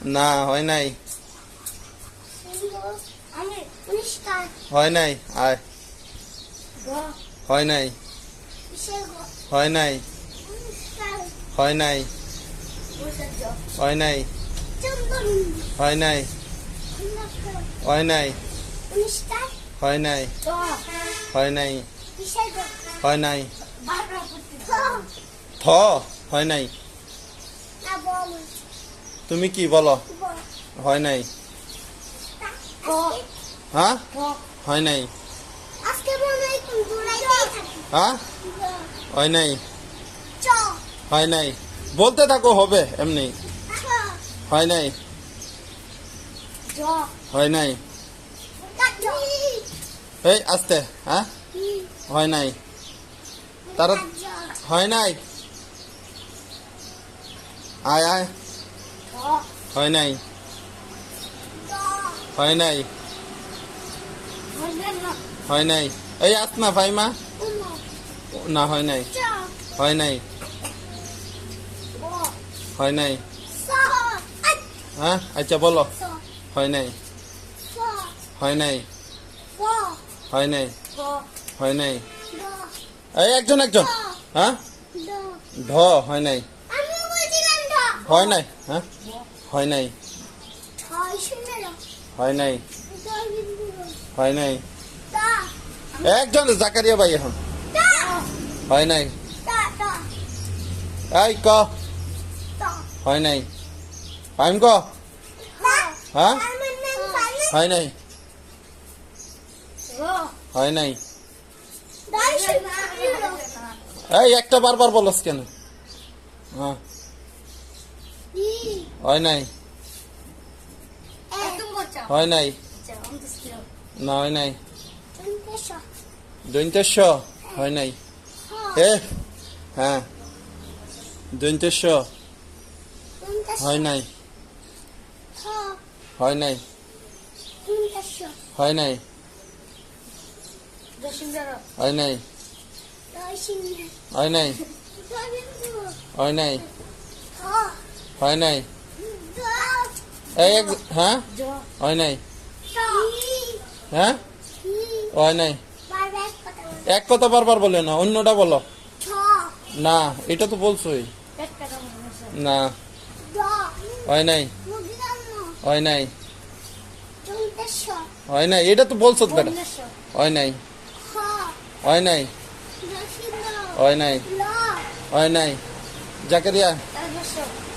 না হয় নাই। হয় নাই। আয়। হয় নাই। হয় নাই। হয় নাই। হয় নাই। হয় নাই। হয় নাই। হয় নাই। হয় নাই। হয় নাই। থ হয় নাই। তুমি কি বলো? হয় নাই। হ্যাঁ হয় নাই। হ্যাঁ হয় নাই। হয় নাই। বলতে থাকো হবে এমনি। হয় নাই। হয় নাই। এই আস্তে। হ্যাঁ হয় নাই। তারা হয় নাই। আয় আয়। হয় নাই। হয় নাই। হয় নাই। এই আস না ফাইমা। না হয় নাই। হয় নাই। হয় নাই। হ্যাঁ আচ্ছা বলো। হয় নাই। হয় নাই। হয় নাই। হয় নাই। এই একজন একজন। হ্যাঁ ধ হয় নাই। হয় নাই। হ্যাঁ হয় নাই। হয় নাই। হয় নাই। একজন জাকারিয়া ভাই এখন। হয় নাই। এই ক হয় নাই। ফাইম ক হ্যাঁ হয় নাই। হয় নাই। এই একটা বারবার বলস কেন? হ্যাঁ হয় নাই। হয় নাই। না হয় নাই। দৈন্তেশ হয় নাই। এ হ্যাঁ দৈন্তেশ হয় নাই। হয় নাই। হয় নাই। হয় নাই। হয় নাই। হয় নাই। হয় নাই। এই হ্যাঁ হয় নাই। হ্যাঁ হয় নাই। এক কথা বারবার বলে না, অন্যটা বলো। না এটা তো বলছোই। না হয় নাই। হয় নাই। হয় নাই এটা তো বলছো বেটা। হয় নাই। হয় নাই। হয় নাই। হয় নাই। জাকারিয়া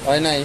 হয় নাই।